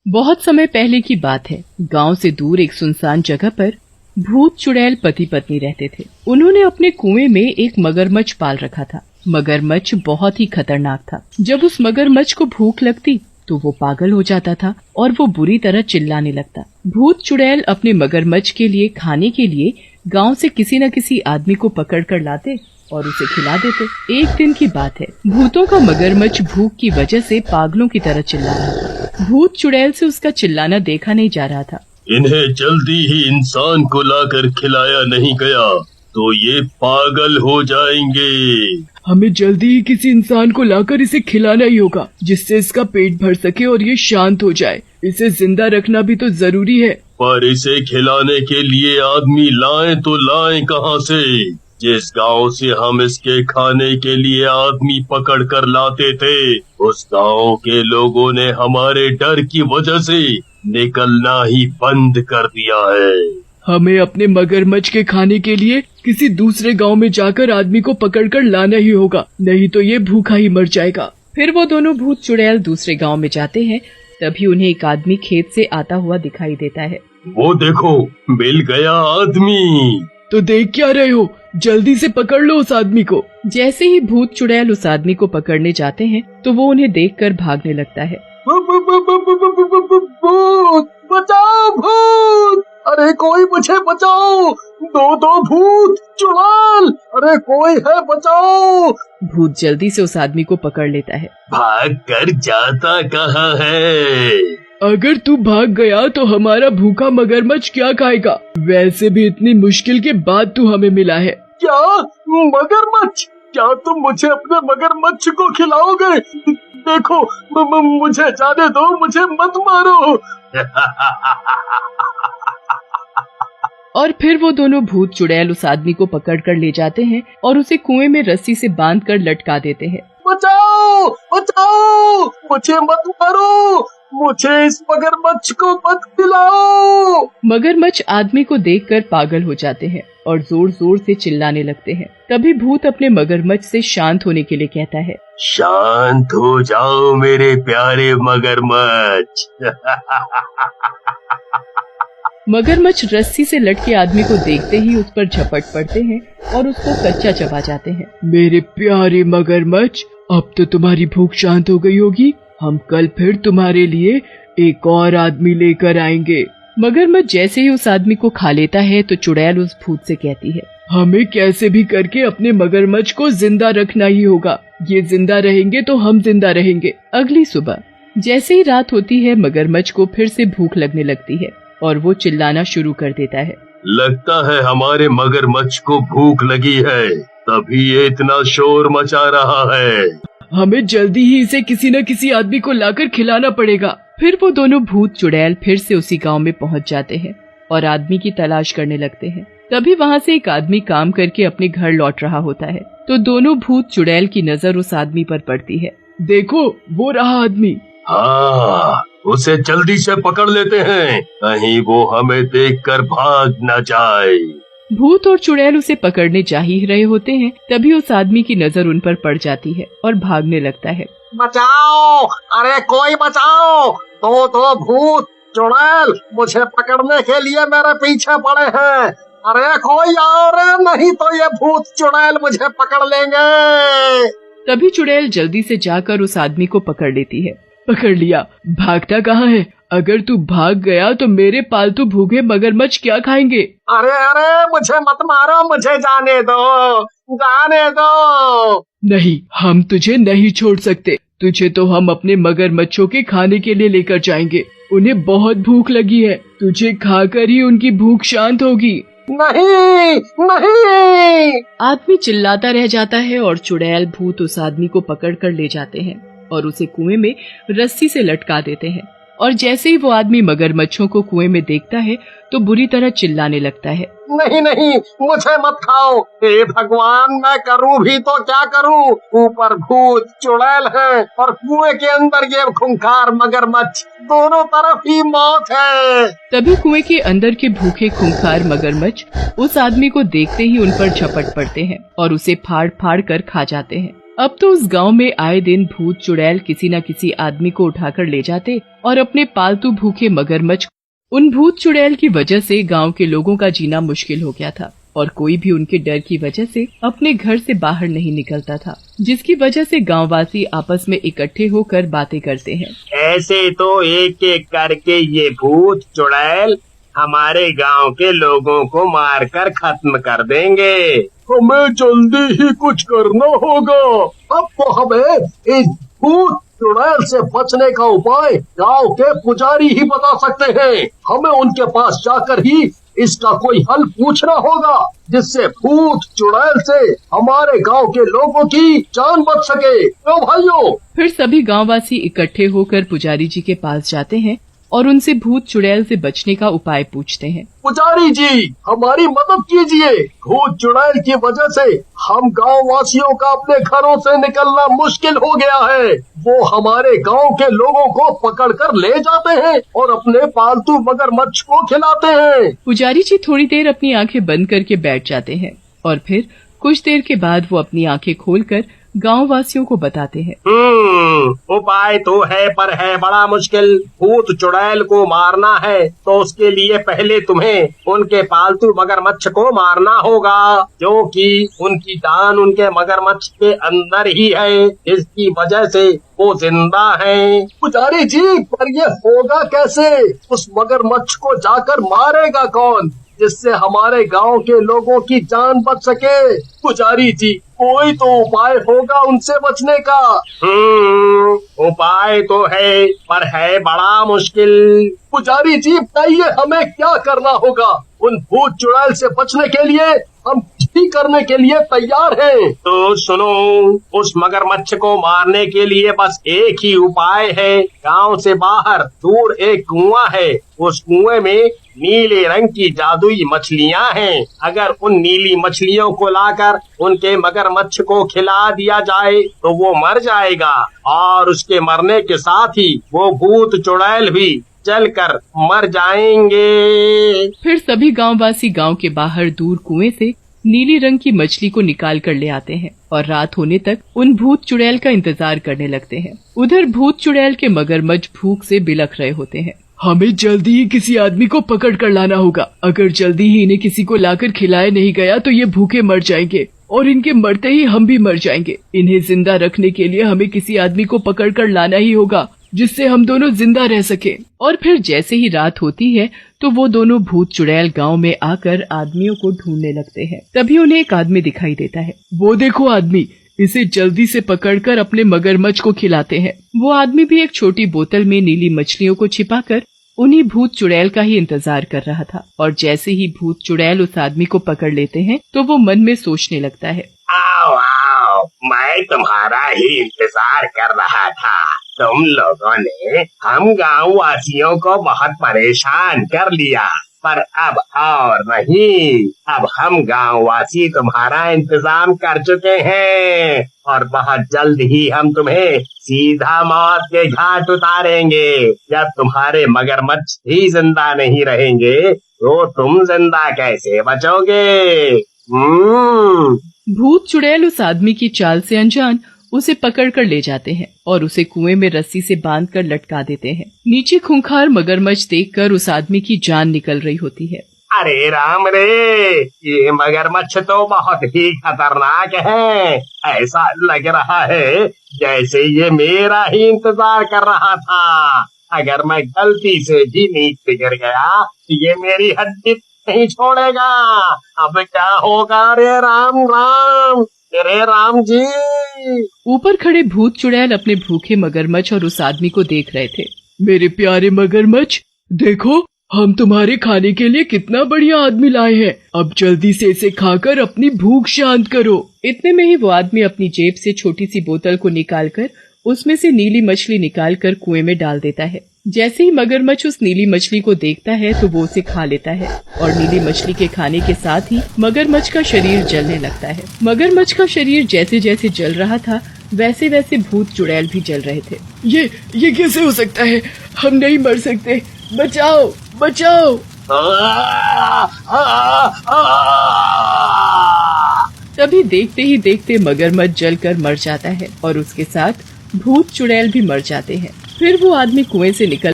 बहुत समय पहले की बात है। गांव से दूर एक सुनसान जगह पर भूत चुड़ैल पति पत्नी रहते थे। उन्होंने अपने कुएं में एक मगरमच्छ पाल रखा था। मगरमच्छ बहुत ही खतरनाक था। जब उस मगरमच्छ को भूख लगती तो वो पागल हो जाता था और वो बुरी तरह चिल्लाने लगता। भूत चुड़ैल अपने मगरमच्छ के लिए खाने के लिए गांव से किसी न किसी आदमी को पकड़ कर लाते और उसे खिला देते। एक दिन की बात है, भूतों का मगरमच्छ भूख की वजह से पागलों की तरह चिल्ला रहा था। भूत चुड़ैल से उसका चिल्लाना देखा नहीं जा रहा था। इन्हें जल्दी ही इंसान को लाकर खिलाया नहीं गया तो ये पागल हो जाएंगे। हमें जल्दी ही किसी इंसान को लाकर इसे खिलाना ही होगा, जिससे इसका पेट भर सके और ये शांत हो जाए। इसे जिंदा रखना भी तो जरूरी है। पर इसे खिलाने के लिए आदमी लाएं तो लाएं कहाँ से? जिस गांव से हम इसके खाने के लिए आदमी पकड़ कर लाते थे, उस गांव के लोगों ने हमारे डर की वजह से निकलना ही बंद कर दिया है। हमें अपने मगरमच्छ के खाने के लिए किसी दूसरे गांव में जाकर आदमी को पकड़कर लाना ही होगा, नहीं तो ये भूखा ही मर जाएगा। फिर वो दोनों भूत चुड़ैल दूसरे गांव में जाते हैं। तभी उन्हें एक आदमी खेत से आता हुआ दिखाई देता है। वो देखो, मिल गया आदमी। तो देख क्या रहे हो, जल्दी से पकड़ लो उस आदमी को। जैसे ही भूत चुड़ैल उस आदमी को पकड़ने जाते हैं तो वो उन्हें देखकर भागने लगता है। भूत बचाओ, भूत! अरे कोई मुझे बचाओ! दो भूत चुड़ैल! अरे कोई है, बचाओ! भूत जल्दी से उस आदमी को पकड़ लेता है। भाग कर जाता कहाँ है? अगर तू भाग गया तो हमारा भूखा मगरमच्छ क्या खाएगा? वैसे भी इतनी मुश्किल के बाद तू हमें मिला है। क्या मगरमच्छ? क्या तुम मुझे अपने मगरमच्छ को खिलाओगे? देखो, मुझे जाने दो, मुझे मत मारो। और फिर वो दोनों भूत चुड़ैल उस आदमी को पकड़कर ले जाते हैं और उसे कुएं में रस्सी से बांधकर लटका देते हैं। बचाओ, बचाओ! मुझे मत मारो, मुझे इस मगरमच्छ को मत खिलाओ। मगरमच्छ आदमी को देखकर पागल हो जाते हैं और जोर जोर से चिल्लाने लगते हैं। तभी भूत अपने मगरमच्छ से शांत होने के लिए कहता है। शांत हो जाओ मेरे प्यारे मगरमच्छ। मगरमच्छ रस्सी से लटके आदमी को देखते ही उस पर झपट पड़ते हैं और उसको कच्चा चबा जाते हैं। मेरे प्यारे मगरमच्छ, अब तो तुम्हारी भूख शांत हो गई होगी। हम कल फिर तुम्हारे लिए एक और आदमी लेकर आएंगे। मगरमच्छ जैसे ही उस आदमी को खा लेता है तो चुड़ैल उस भूत से कहती है, हमें कैसे भी करके अपने मगरमच्छ को जिंदा रखना ही होगा। ये जिंदा रहेंगे तो हम जिंदा रहेंगे। अगली सुबह जैसे ही रात होती है, मगरमच्छ को फिर से भूख लगने लगती है और वो चिल्लाना शुरू कर देता है। लगता है हमारे मगरमच्छ को भूख लगी है, तभी ये इतना शोर मचा रहा है। हमें जल्दी ही इसे किसी न किसी आदमी को लाकर खिलाना पड़ेगा। फिर वो दोनों भूत चुड़ैल फिर से उसी गांव में पहुंच जाते हैं और आदमी की तलाश करने लगते हैं। तभी वहां से एक आदमी काम करके अपने घर लौट रहा होता है तो दोनों भूत चुड़ैल की नजर उस आदमी पर पड़ती है। देखो, वो रहा आदमी। हाँ, उसे जल्दी से पकड़ लेते हैं, कहीं वो हमें देखकर भाग न जाए। भूत और चुड़ैल उसे पकड़ने जा ही रहे होते हैं, तभी उस आदमी की नजर उन पर पड़ जाती है और भागने लगता है। बचाओ! अरे कोई बचाओ! दो भूत चुड़ैल मुझे पकड़ने के लिए मेरे पीछे पड़े हैं। अरे कोई और, नहीं तो ये भूत चुड़ैल मुझे पकड़ लेंगे। तभी चुड़ैल जल्दी से जाकर उस आदमी को पकड़ लेती है। पकड़ लिया, भागता कहाँ है? अगर तू भाग गया तो मेरे पालतू भूखे मगरमच्छ क्या खाएंगे? अरे मुझे मत मारो, मुझे जाने दो, जाने दो। नहीं, हम तुझे नहीं छोड़ सकते। तुझे तो हम अपने मगरमच्छों के खाने के लिए लेकर जाएंगे। उन्हें बहुत भूख लगी है, तुझे खाकर ही उनकी भूख शांत होगी। नहीं, नहीं। आदमी चिल्लाता रह जाता है और चुड़ैल भूत उस आदमी को पकड़ कर ले जाते हैं और उसे कुएं में रस्सी से लटका देते हैं। और जैसे ही वो आदमी मगरमच्छों को कुएं में देखता है तो बुरी तरह चिल्लाने लगता है। नहीं नहीं, मुझे मत खाओ। हे भगवान, मैं करूं भी तो क्या करूं? ऊपर भूत चुड़ैल है और कुएं के अंदर ये खूंखार मगरमच्छ, दोनों तरफ ही मौत है। तभी कुएं के अंदर के भूखे खूंखार मगरमच्छ उस आदमी को देखते ही उन पर झपट पड़ते हैं और उसे फाड़ फाड़ कर खा जाते हैं। अब तो उस गांव में आए दिन भूत चुड़ैल किसी न किसी आदमी को उठाकर ले जाते और अपने पालतू भूखे मगरमच्छ। उन भूत चुड़ैल की वजह से गांव के लोगों का जीना मुश्किल हो गया था और कोई भी उनके डर की वजह से अपने घर से बाहर नहीं निकलता था, जिसकी वजह से गांववासी आपस में इकट्ठे होकर बातें करते हैं। ऐसे तो एक एक करके ये भूत चुड़ैल हमारे गांव के लोगों को मारकर खत्म कर देंगे। हमें जल्दी ही कुछ करना होगा। अब तो हमें इस भूत चुड़ैल से बचने का उपाय गांव के पुजारी ही बता सकते हैं। हमें उनके पास जाकर ही इसका कोई हल पूछना होगा, जिससे भूत चुड़ैल से हमारे गांव के लोगों की जान बच सके। तो भाइयों, फिर सभी गांववासी इकट्ठे होकर पुजारी जी के पास जाते हैं और उनसे भूत चुड़ैल से बचने का उपाय पूछते हैं। पुजारी जी, हमारी मदद कीजिए। भूत चुड़ैल की वजह से हम गांव वासियों का अपने घरों से निकलना मुश्किल हो गया है। वो हमारे गांव के लोगों को पकड़कर ले जाते हैं और अपने पालतू मगरमच्छ को खिलाते हैं। पुजारी जी थोड़ी देर अपनी आंखें बंद करके बैठ जाते हैं और फिर कुछ देर के बाद वो अपनी आंखें खोलकर गांव वासियों को बताते हैं। उपाय तो है, पर है बड़ा मुश्किल। भूत चुड़ैल को मारना है तो उसके लिए पहले तुम्हें उनके पालतू मगरमच्छ को मारना होगा, क्योंकि उनकी जान उनके मगरमच्छ के अंदर ही है, इसकी वजह से वो जिंदा हैं। पुजारी जी, पर ये होगा कैसे? उस मगरमच्छ को जाकर मारेगा कौन, जिससे हमारे गांव के लोगों की जान बच सके? पुजारी जी, कोई तो उपाय होगा उनसे बचने का। उपाय तो है, पर है बड़ा मुश्किल। पुजारी जी, बताइए हमें क्या करना होगा? उन भूत चुड़ैल से बचने के लिए हम ही करने के लिए तैयार हैं। तो सुनो, उस मगरमच्छ को मारने के लिए बस एक ही उपाय है। गांव से बाहर दूर एक कुआं है, उस कुएं में नीले रंग की जादुई मछलियां हैं। अगर उन नीली मछलियों को लाकर उनके मगरमच्छ को खिला दिया जाए तो वो मर जाएगा, और उसके मरने के साथ ही वो भूत चुड़ैल भी जलकर मर जाएंगे। फिर सभी गांववासी गांव के बाहर दूर कुएं से नीली रंग की मछली को निकाल कर ले आते हैं और रात होने तक उन भूत चुड़ैल का इंतजार करने लगते हैं। उधर भूत चुड़ैल के मगरमच्छ भूख से बिलख रहे होते हैं। हमें जल्दी ही किसी आदमी को पकड़ कर लाना होगा। अगर जल्दी ही इन्हें किसी को लाकर खिलाया नहीं गया तो ये भूखे मर जाएंगे और इनके मरते ही हम भी मर जाएंगे। इन्हें जिंदा रखने के लिए हमें किसी आदमी को पकड़ कर लाना ही होगा, जिससे हम दोनों जिंदा रह सके। और फिर जैसे ही रात होती है तो वो दोनों भूत चुड़ैल गांव में आकर आदमियों को ढूंढने लगते हैं। तभी उन्हें एक आदमी दिखाई देता है। वो देखो आदमी, इसे जल्दी से पकड़कर अपने मगरमच्छ को खिलाते हैं। वो आदमी भी एक छोटी बोतल में नीली मछलियों को छिपाकर उन्हीं भूत चुड़ैल का ही इंतजार कर रहा था। और जैसे ही भूत चुड़ैल उस आदमी को पकड़ लेते हैं तो वो मन में सोचने लगता है, आओ आओ, मैं तुम्हारा ही इंतजार कर रहा था। तुम लोगों ने हम गाँव वासियों को बहुत परेशान कर लिया, पर अब और नहीं। अब हम गाँव वासी तुम्हारा इंतजाम कर चुके हैं और बहुत जल्द ही हम तुम्हें सीधा मौत के घाट उतारेंगे। जब तुम्हारे मगरमच्छ ही जिंदा नहीं रहेंगे तो तुम जिंदा कैसे बचोगे? भूत चुड़ैल उस आदमी की चाल से अनजान उसे पकड़कर ले जाते हैं और उसे कुएं में रस्सी से बांधकर लटका देते हैं। नीचे खूंखार मगरमच्छ देखकर उस आदमी की जान निकल रही होती है। अरे राम रे, ये मगरमच्छ तो बहुत ही खतरनाक है। ऐसा लग रहा है जैसे ये मेरा ही इंतजार कर रहा था। अगर मैं गलती से भी नीचे गिर गया तो ये मेरी हड्डी नहीं छोड़ेगा। अब क्या होगा? रे राम राम, रे राम जी। ऊपर खड़े भूत चुड़ैल अपने भूखे मगरमच्छ और उस आदमी को देख रहे थे। मेरे प्यारे मगरमच्छ, देखो हम तुम्हारे खाने के लिए कितना बढ़िया आदमी लाए हैं। अब जल्दी से इसे खाकर अपनी भूख शांत करो। इतने में ही वो आदमी अपनी जेब से छोटी सी बोतल को निकालकर उसमें से नीली मछली निकालकर कुएं में डाल देता है। जैसे ही मगरमच्छ उस नीली मछली को देखता है तो वो उसे खा लेता है और नीली मछली के खाने के साथ ही मगरमच्छ का शरीर जलने लगता है। मगरमच्छ का शरीर जैसे जैसे जल रहा था वैसे वैसे भूत चुड़ैल भी जल रहे थे। ये कैसे हो सकता है? हम नहीं मर सकते, बचाओ बचाओ। तभी देखते ही देखते मगरमच्छ जलकर मर जाता है और उसके साथ भूत चुड़ैल भी मर जाते हैं। फिर वो आदमी कुएं से निकल